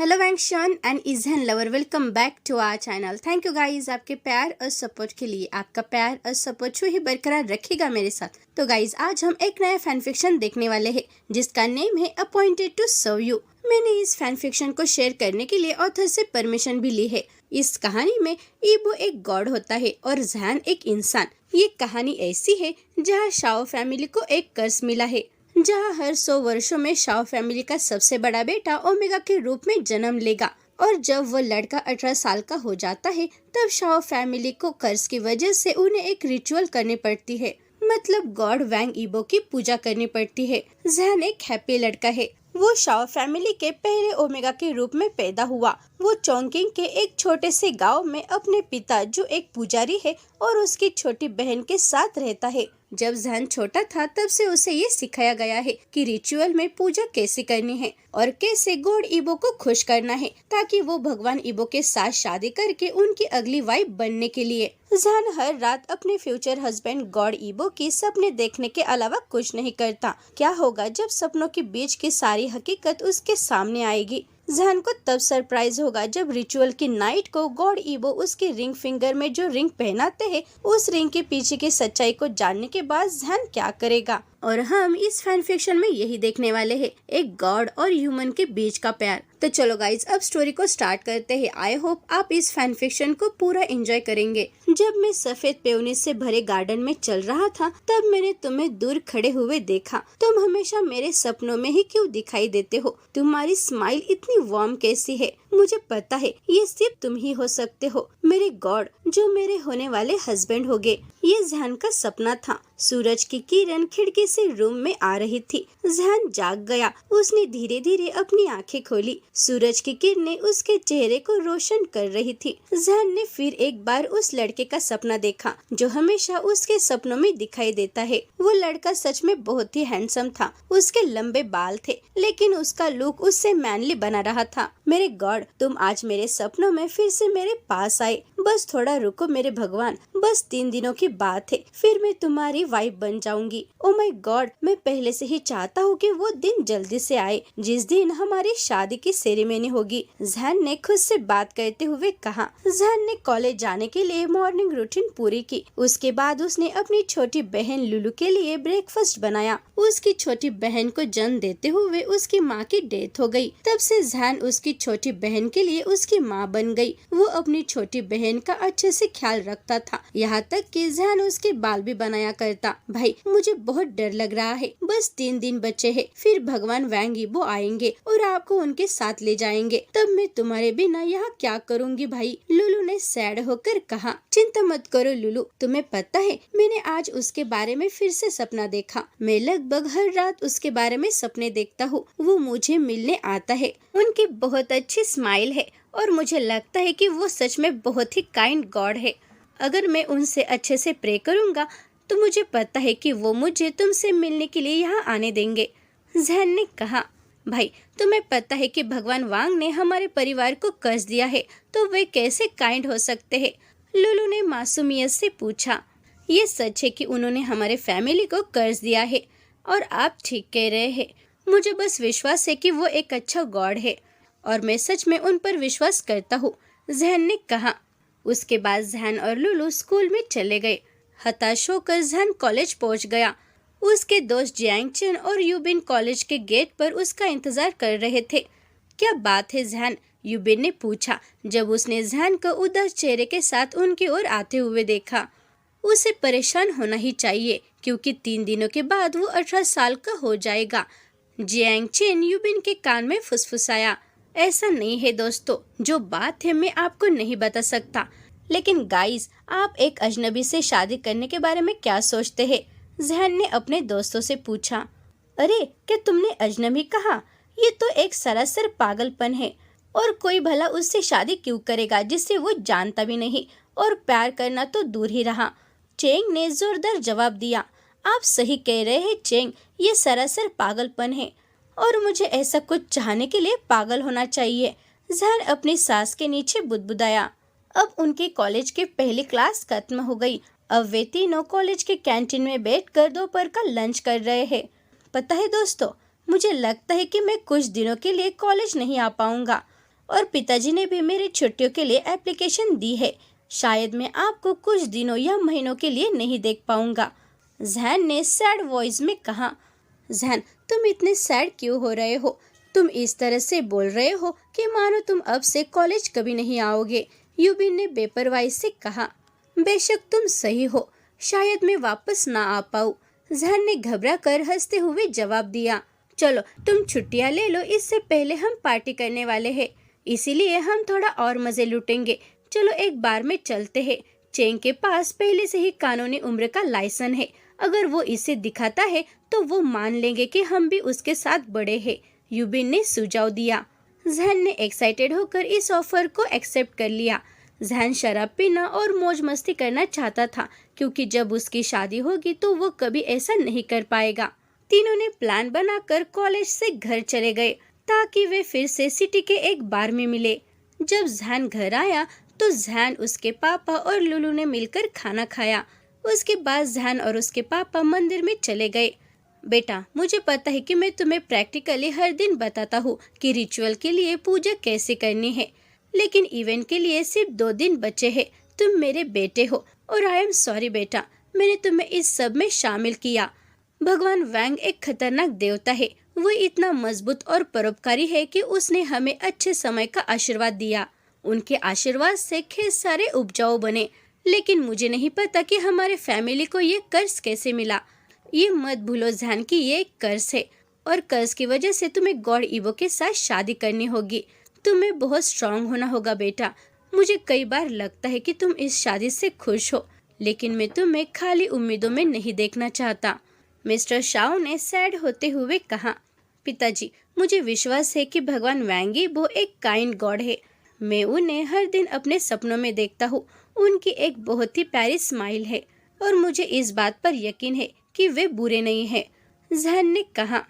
Hello वैंक्शन and इजहन lover, welcome back to our channel. Thank you guys आपके प्यार और सपोर्ट के लिए। आपका प्यार और सपोर्ट छू ही बरकरार रखेगा मेरे साथ। तो गाइज आज हम एक नया फैन फिक्शन देखने वाले हैं जिसका नेम है अपॉइंटेड टू सर्व यू। मैंने इस फैन फिक्शन को शेयर करने के लिए ऑथर से परमिशन भी ली है। इस कहानी में ईबो एक गॉड होता है और जहान एक इंसान। ये कहानी ऐसी है जहाँ शाओ फैमिली को एक कर्ज मिला है, जहाँ हर 100 वर्षों में शाओ फैमिली का सबसे बड़ा बेटा ओमेगा के रूप में जन्म लेगा। और जब वो लड़का 18 साल का हो जाता है तब शाओ फैमिली को कर्ज की वजह से उन्हें एक रिचुअल करनी पड़ती है, मतलब गॉड वैंग ईबो की पूजा करनी पड़ती है। जहन एक हैप्पी लड़का है। वो शाओ फैमिली के पहले ओमेगा के रूप में पैदा हुआ। वो चोंगकिंग के एक छोटे से गांव में अपने पिता जो एक पुजारी है और उसकी छोटी बहन के साथ रहता है। जब जहन छोटा था तब से उसे ये सिखाया गया है कि रिचुअल में पूजा कैसे करनी है और कैसे गॉड ईबो को खुश करना है ताकि वो भगवान ईबो के साथ शादी करके उनकी अगली वाइफ बनने के लिए। जहन हर रात अपने फ्यूचर हस्बैंड गॉड ईबो की सपने देखने के अलावा कुछ नहीं करता। क्या होगा जब सपनों के बीच की सारी हकीकत उसके सामने आएगी। जहन को तब सरप्राइज होगा जब रिचुअल की नाइट को गॉड ईबो उसके रिंग फिंगर में जो रिंग पहनाते हैं उस रिंग के पीछे की सच्चाई को जानने के बाद जहन क्या करेगा। और हम इस फैन फिक्शन में यही देखने वाले हैं, एक गॉड और ह्यूमन के बीच का प्यार। तो चलो गाइज अब स्टोरी को स्टार्ट करते हैं। आई होप आप इस फैन फिक्शन को पूरा एंजॉय करेंगे। जब मैं सफेद पेवनी से भरे गार्डन में चल रहा था तब मैंने तुम्हें दूर खड़े हुए देखा। तुम हमेशा मेरे सपनों में ही क्यों दिखाई देते हो? तुम्हारी स्माइल इतनी वार्म कैसी है? मुझे पता है ये सिर्फ तुम ही हो सकते हो, मेरे गॉड जो मेरे होने वाले हस्बैंड होगे। ये जहान का सपना था। सूरज की किरण खिड़की से रूम में आ रही थी। जहान जाग गया। उसने धीरे धीरे अपनी आंखें खोली। सूरज की किरणें उसके चेहरे को रोशन कर रही थी। जहान ने फिर एक बार उस लड़के का सपना देखा जो हमेशा उसके सपनों में दिखाई देता है। वो लड़का सच में बहुत ही हैंडसम था। उसके लंबे बाल थे लेकिन उसका लुक उससे मैनली बना रहा था। मेरे गॉड तुम आज मेरे सपनों में फिर से मेरे पास आए। बस थोड़ा रुको मेरे भगवान, बस 3 दिनों की बात है फिर मैं तुम्हारी वाइफ बन जाऊंगी। ओ माय गॉड मैं पहले से ही चाहता हूँ कि वो दिन जल्दी से आए जिस दिन हमारी शादी की सेरेमनी होगी। जहान ने खुद से बात करते हुए कहा। जहान ने कॉलेज जाने के लिए मॉर्निंग रूटीन पूरी की। उसके बाद उसने अपनी छोटी बहन लुलू के लिए ब्रेकफास्ट बनाया। उसकी छोटी बहन को जन्म देते हुए उसकी माँ की डेथ हो गई। तब से जहान उसकी छोटी बहन के लिए उसकी माँ बन गई। वो अपनी छोटी बहन का अच्छे से ख्याल रखता था, यहाँ तक कि जहान उसके बाल भी बनाया करता। भाई मुझे बहुत डर लग रहा है। बस 3 दिन बचे हैं फिर भगवान वैंग ईबो आएंगे और आपको उनके साथ ले जाएंगे। तब मैं तुम्हारे बिना यहाँ क्या करूँगी भाई? लुलू ने सैड होकर कहा। चिंता मत करो लुलू, तुम्हें पता है मैंने आज उसके बारे में फिर से सपना देखा। मैं लगभग हर रात उसके बारे में सपने देखता हूँ। वो मुझे मिलने आता है। उनकी बहुत अच्छी स्माइल है और मुझे लगता है कि वो सच में बहुत ही काइंड गॉड है। अगर मैं उनसे अच्छे से प्रे करूँगा तो मुझे पता है कि वो मुझे तुमसे मिलने के लिए यहाँ आने देंगे। जहन ने कहा। भाई तुम्हें पता है कि भगवान वांग ने हमारे परिवार को कर्ज दिया है तो वे कैसे काइंड हो सकते हैं? लुलू ने मासूमियत से पूछा। ये सच है कि उन्होंने हमारे फैमिली को कर्ज दिया है और आप ठीक कह रहे हैं। मुझे बस विश्वास है कि वो एक अच्छा गॉड है और मैं सच में उन पर विश्वास करता हूँ, जहन ने कहा। उसके बाद जहन और लुलू स्कूल में चले गए। हताश होकर जहन कॉलेज पहुंच गया। उसके दोस्त जियांगचन और यूबिन कॉलेज के गेट पर उसका इंतजार कर रहे थे। क्या बात है जहन? यूबिन ने पूछा जब उसने जहन को उदास चेहरे के साथ उनकी ओर आते हुए देखा। उसे परेशान होना ही चाहिए क्योंकि 3 दिनों के बाद वो 18 साल का हो जाएगा। जियांगचन यूबिन के कान में फुसफुसाया। ऐसा नहीं है दोस्तों, जो बात है मैं आपको नहीं बता सकता, लेकिन गाइस आप एक अजनबी से शादी करने के बारे में क्या सोचते हैं? जहन ने अपने दोस्तों से पूछा। अरे क्या तुमने अजनबी कहा? ये तो एक सरासर पागलपन है और कोई भला उससे शादी क्यों करेगा जिससे वो जानता भी नहीं, और प्यार करना तो दूर ही रहा। चेंग ने जोरदार जवाब दिया। आप सही कह रहे हैं चेंग, ये सरासर पागलपन है और मुझे ऐसा कुछ चाहने के लिए पागल होना चाहिए। जहन अपनी सांस के नीचे बुदबुदाया। अब उनके कॉलेज की पहली क्लास खत्म हो गई। अब वे तीनों कॉलेज के कैंटीन में बैठकर दोपहर का लंच कर रहे हैं। पता है दोस्तों, मुझे लगता है कि मैं कुछ दिनों के लिए कॉलेज नहीं आ पाऊंगा। और पिताजी ने भी मेरी छुट्टियों के लिए एप्लीकेशन दी है। शायद मैं आपको कुछ दिनों या महीनों के लिए नहीं देख पाऊंगा। जहन ने सैड वॉइस में कहा। जहन, तुम इतने सैड क्यों हो रहे हो? तुम इस तरह से बोल रहे हो कि मानो तुम अब से कॉलेज कभी नहीं आओगे, यूबिन ने बेपरवाही से कहा। बेशक तुम सही हो, शायद मैं वापस ना आ पाऊँ, जहन ने घबरा कर हंसते हुए जवाब दिया। चलो तुम छुट्टियां ले लो, इससे पहले हम पार्टी करने वाले हैं, इसीलिए हम थोड़ा और मजे लूटेंगे। चलो एक बार में चलते हैं। चेंग के पास पहले से ही कानूनी उम्र का लाइसेंस है, अगर वो इसे दिखाता है तो वो मान लेंगे कि हम भी उसके साथ बड़े हैं, यूबिन ने सुझाव दिया। जहन ने एक्साइटेड होकर इस ऑफर को एक्सेप्ट कर लिया। जहन शराब पीना और मौज मस्ती करना चाहता था, क्योंकि जब उसकी शादी होगी तो वो कभी ऐसा नहीं कर पाएगा। तीनों ने प्लान बनाकर कॉलेज से घर चले गए ताकि वे फिर से सिटी के एक बार में मिले। जब जहन घर आया तो जहन, उसके पापा और लुलू ने मिलकर खाना खाया। उसके बाद जहन और उसके पापा मंदिर में चले गए। बेटा, मुझे पता है कि मैं तुम्हें प्रैक्टिकली हर दिन बताता हूँ कि रिचुअल के लिए पूजा कैसे करनी है, लेकिन इवेंट के लिए सिर्फ 2 दिन बचे हैं। तुम मेरे बेटे हो और आई एम सॉरी बेटा, मैंने तुम्हें इस सब में शामिल किया। भगवान वैंग एक खतरनाक देवता है। वो इतना मजबूत और परोपकारी है कि उसने हमें अच्छे समय का आशीर्वाद दिया। उनके आशीर्वाद से खेत सारे उपजाऊ बने, लेकिन मुझे नहीं पता कि हमारे फैमिली को ये कर्ज कैसे मिला। ये मत भूलो जहन कि ये एक कर्ज है, और कर्ज की वजह से तुम्हें गॉड ईवो के साथ शादी करनी होगी। तुम्हें बहुत स्ट्रांग होना होगा बेटा। मुझे कई बार लगता है कि तुम इस शादी से खुश हो, लेकिन मैं तुम्हें खाली उम्मीदों में नहीं देखना चाहता, मिस्टर शाओ ने सैड होते हुए कहा। पिताजी, मुझे विश्वास है कि भगवान वैंगी वो एक काइंड गॉड है। मैं उन्हें हर दिन अपने सपनों में देखता हूँ। उनकी एक बहुत ही प्यारी स्माइल है और मुझे इस बात पर यकीन है कि वे बुरे नहीं हैं, जहन ने कहा।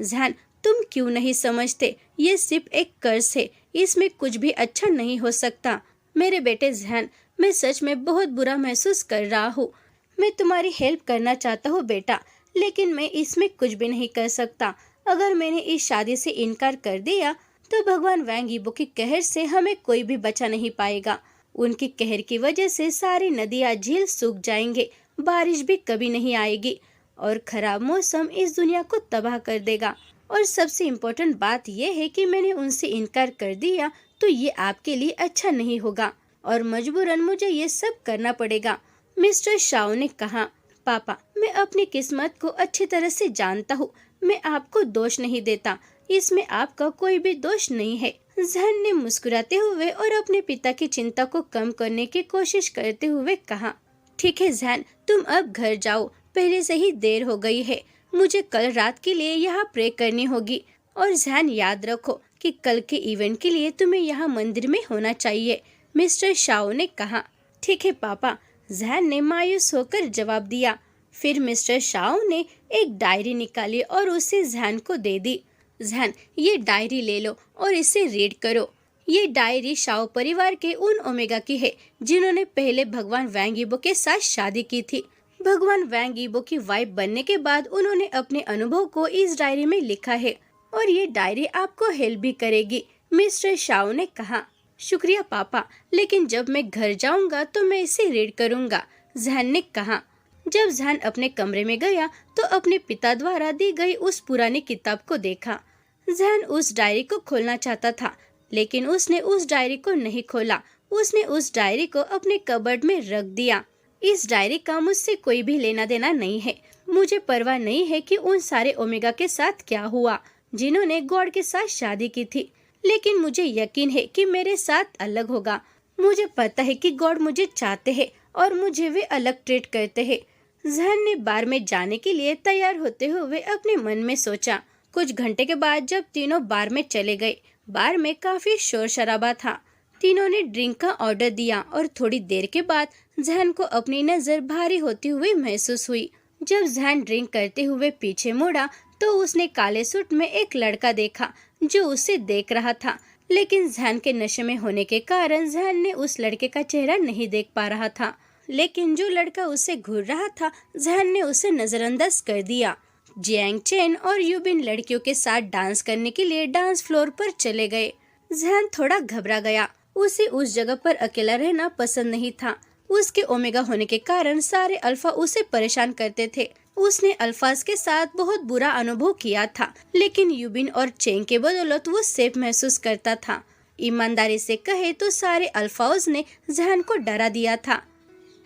जहन, तुम क्यों नहीं समझते? ये सिर्फ एक कर्ज है, इसमें कुछ भी अच्छा नहीं हो सकता। मेरे बेटे जहन, मैं सच में बहुत बुरा महसूस कर रहा हूँ। मैं तुम्हारी हेल्प करना चाहता हूँ बेटा, लेकिन मैं इसमें कुछ भी नहीं कर सकता। अगर मैंने इस शादी से इनकार कर दिया तो भगवान वैंग ईबो की कहर से हमें कोई भी बचा नहीं पाएगा। उनकी कहर की वजह से सारी नदियाँ झील सूख जाएंगे, बारिश भी कभी नहीं आएगी और खराब मौसम इस दुनिया को तबाह कर देगा। और सबसे इम्पोर्टेंट बात यह है कि मैंने उनसे इनकार कर दिया तो ये आपके लिए अच्छा नहीं होगा और मजबूरन मुझे ये सब करना पड़ेगा, मिस्टर शाओ ने कहा। पापा, मैं अपनी किस्मत को अच्छी तरह से जानता हूँ। मैं आपको दोष नहीं देता, इसमें आपका कोई भी दोष नहीं है, जहन ने मुस्कुराते हुए और अपने पिता की चिंता को कम करने की कोशिश करते हुए कहा। ठीक है जहन, तुम अब घर जाओ, पहले से ही देर हो गई है। मुझे कल रात के लिए यहाँ प्रे करनी होगी। और जहन, याद रखो कि कल के इवेंट के लिए तुम्हें यहाँ मंदिर में होना चाहिए, मिस्टर शाओ ने कहा। ठीक है पापा, जहन ने मायूस होकर जवाब दिया। फिर मिस्टर शाओ ने एक डायरी निकाली और उसे जहन को दे दी। जहन, ये डायरी ले लो और इसे रीड करो। ये डायरी शाओ परिवार के उन ओमेगा की है जिन्होंने पहले भगवान वैंग ईबो के साथ शादी की थी। भगवान वैंग ईबो की वाइफ बनने के बाद उन्होंने अपने अनुभव को इस डायरी में लिखा है और ये डायरी आपको हेल्प भी करेगी, मिस्टर शाओ ने कहा। शुक्रिया पापा, लेकिन जब मैं घर जाऊंगा तो मैं इसे रीड करूंगा, जहन ने कहा। जब जहन अपने कमरे में गया तो अपने पिता द्वारा दी गई उस पुरानी किताब को देखा। जहन उस डायरी को खोलना चाहता था, लेकिन उसने उस डायरी को नहीं खोला। उसने उस डायरी को अपने कबर्ड में रख दिया। इस डायरी का मुझसे कोई भी लेना देना नहीं है। मुझे परवाह नहीं है कि उन सारे ओमेगा के साथ क्या हुआ जिन्होंने गॉड के साथ शादी की थी, लेकिन मुझे यकीन है कि मेरे साथ अलग होगा। मुझे पता है कि गॉड मुझे चाहते हैं और मुझे वे अलग ट्रीट करते हैं। जहन ने बार में जाने के लिए तैयार होते हुए अपने मन में सोचा। कुछ घंटे के बाद जब तीनों बार में चले गए, बार में काफी शोर शराबा था। तीनों ने ड्रिंक का ऑर्डर दिया और थोड़ी देर के बाद जहन को अपनी नजर भारी होती हुई महसूस हुई। जब जहन ड्रिंक करते हुए पीछे मुड़ा तो उसने काले सूट में एक लड़का देखा जो उसे देख रहा था, लेकिन जहन के नशे में होने के कारण जहन ने उस लड़के का चेहरा नहीं देख पा रहा था। लेकिन जो लड़का उसे घूर रहा था, जहन ने उसे नजरअंदाज कर दिया। जियांग चेन और यूबिन लड़कियों के साथ डांस करने के लिए डांस फ्लोर पर चले गए। जैन थोड़ा घबरा गया। उसे उस जगह पर अकेला रहना पसंद नहीं था। उसके ओमेगा होने के कारण सारे अल्फा उसे परेशान करते थे। उसने अल्फाज के साथ बहुत बुरा अनुभव किया था, लेकिन यूबिन और चेंग के बदौलत वो सेफ महसूस करता था। ईमानदारी से कहे तो सारे अल्फाज ने जैन को डरा दिया था।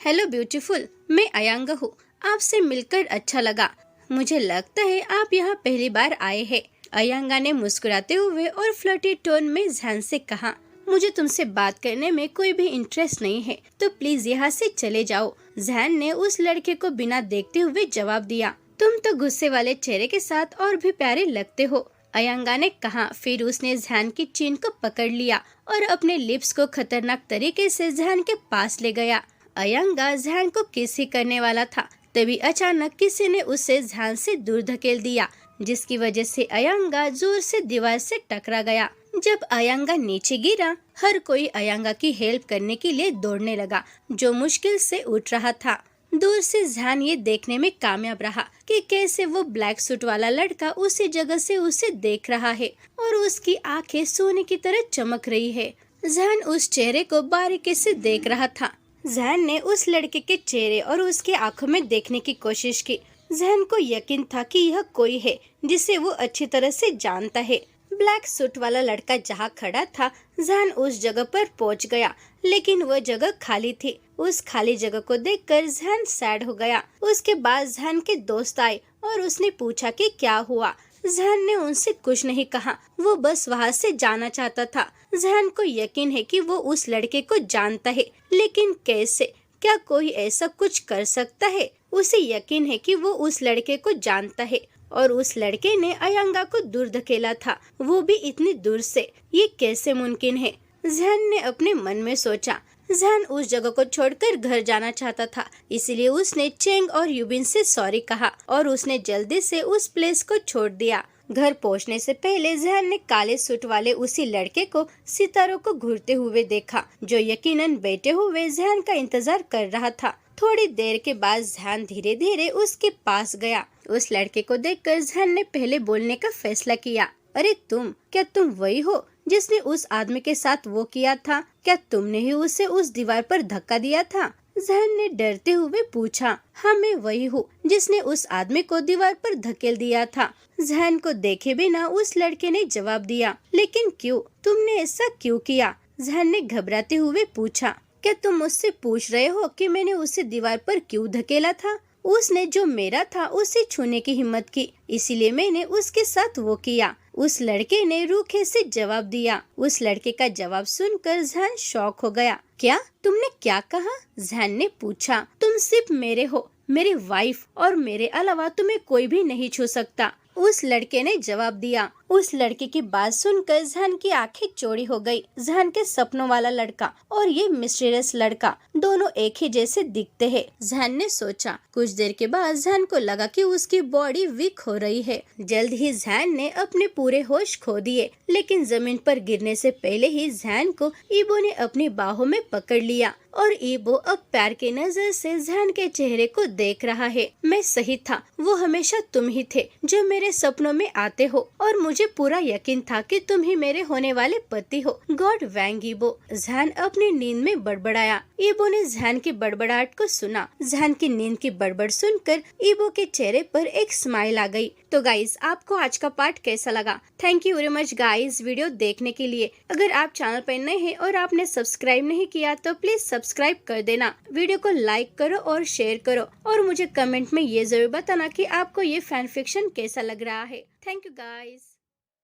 हेलो ब्यूटीफुल, मैं अयांगा हूँ। आपसे मिलकर अच्छा लगा। मुझे लगता है आप यहाँ पहली बार आए हैं। अयांगा ने मुस्कुराते हुए और फ्लर्टी टोन में जैन से कहा, मुझे तुमसे बात करने में कोई भी इंटरेस्ट नहीं है, तो प्लीज यहाँ से चले जाओ। जैन ने उस लड़के को बिना देखते हुए जवाब दिया, तुम तो गुस्से वाले चेहरे के साथ और भी प्यारे लगते हो। अयांगा ने कहा। फिर उसने जैन की चीन को पकड़ लिया और अपने लिप्स को खतरनाक तरीके से जैन के पास ले गया। अयांगा जैन को किस ही करने वाला था, तभी अचानक किसी ने उसे जैन से दूर धकेल दिया, जिसकी वजह से अयांगा जोर से दीवार से टकरा गया। जब अयांगा नीचे गिरा, हर कोई अयांगा की हेल्प करने के लिए दौड़ने लगा, जो मुश्किल से उठ रहा था। दूर से जैन ये देखने में कामयाब रहा कि कैसे वो ब्लैक सूट वाला लड़का उसी जगह से उसे देख रहा है और उसकी आंखें सोने की तरह चमक रही है। जैन उस चेहरे को बारीकी से देख रहा था। जैन ने उस लड़के के चेहरे और उसके आंखों में देखने की कोशिश की। जैन को यकीन था कि यह कोई है जिसे वो अच्छी तरह से जानता है। ब्लैक सूट वाला लड़का जहाँ खड़ा था, जैन उस जगह पर पहुँच गया, लेकिन वह जगह खाली थी। उस खाली जगह को देखकर जैन सैड हो गया। उसके बाद जैन के दोस्त आए और उसने पूछा कि क्या हुआ। जैन ने उनसे कुछ नहीं कहा, वो बस वहाँ से जाना चाहता था। जैन को यकीन है कि वो उस लड़के को जानता है, लेकिन कैसे? क्या कोई ऐसा कुछ कर सकता है? उसे यकीन है कि वो उस लड़के को जानता है और उस लड़के ने अयांगा को दूर धकेला था, वो भी इतनी दूर से। ये कैसे मुमकिन है? जैन ने अपने मन में सोचा। जैन उस जगह को छोड़कर घर जाना चाहता था, इसलिए उसने चेंग और यूबिन से सॉरी कहा और उसने जल्दी से उस प्लेस को छोड़ दिया। घर पहुंचने से पहले जैन ने काले सूट वाले उसी लड़के को सितारों को घूरते हुए देखा, जो यकीनन बैठे हुए जैन का इंतजार कर रहा था। थोड़ी देर के बाद जैन धीरे धीरे उसके पास गया। उस लड़के को देखकर जैन ने पहले बोलने का फैसला किया। अरे क्या तुम वही हो जिसने उस आदमी के साथ वो किया था? क्या तुमने ही उसे उस दीवार पर धक्का दिया था? जैन ने डरते हुए पूछा। हाँ, मैं वही हूँ जिसने उस आदमी को दीवार पर धकेल दिया था। जैन को देखे बिना उस लड़के ने जवाब दिया। लेकिन क्यों? तुमने ऐसा क्यों किया? जैन ने घबराते हुए पूछा। क्या तुम मुझसे पूछ रहे हो कि मैंने उसे दीवार पर क्यों धकेला था? उसने जो मेरा था उसे छूने की हिम्मत की, इसीलिए मैंने उसके साथ वो किया। उस लड़के ने रूखे से जवाब दिया। उस लड़के का जवाब सुनकर जैन शॉक हो गया। क्या? तुमने क्या कहा? जैन ने पूछा। तुम सिर्फ मेरे हो, मेरी वाइफ, और मेरे अलावा तुम्हें कोई भी नहीं छू सकता, उस लड़के ने जवाब दिया। उस लड़के की बात सुनकर जैन की आंखें चौड़ी हो गई। जैन के सपनों वाला लड़का और ये मिस्टीरियस लड़का दोनों एक ही जैसे दिखते हैं, जैन ने सोचा। कुछ देर के बाद जैन को लगा कि उसकी बॉडी वीक हो रही है। जल्द ही जैन ने अपने पूरे होश खो दिए, लेकिन जमीन पर गिरने से पहले ही जैन को ईबो ने अपनी बाहों में पकड़ लिया और ईबो अब प्यार की नजर से जैन के चेहरे को देख रहा है। मैं सही था, वो हमेशा तुम ही थे जो मेरे सपनों में आते हो, और मुझे पूरा यकीन था कि तुम ही मेरे होने वाले पति हो। गॉड वैंग ईबो, जैन अपनी नींद में बड़बड़ाया। ईबो ने जैन की बड़बड़ाहट को सुना। जैन की नींद की बड़बड़ सुनकर ईबो के चेहरे पर एक स्माइल आ गई। तो गाइज, आपको आज का पार्ट कैसा लगा? Thank you very much guys video देखने के लिए। अगर आप चैनल पर नए हैं और आपने सब्सक्राइब नहीं किया तो प्लीज सब्सक्राइब कर देना। वीडियो को लाइक करो और शेयर करो, और मुझे कमेंट में ये जरूर बताना कि आपको ये फैन फिक्शन कैसा लग रहा है। Thank you guys.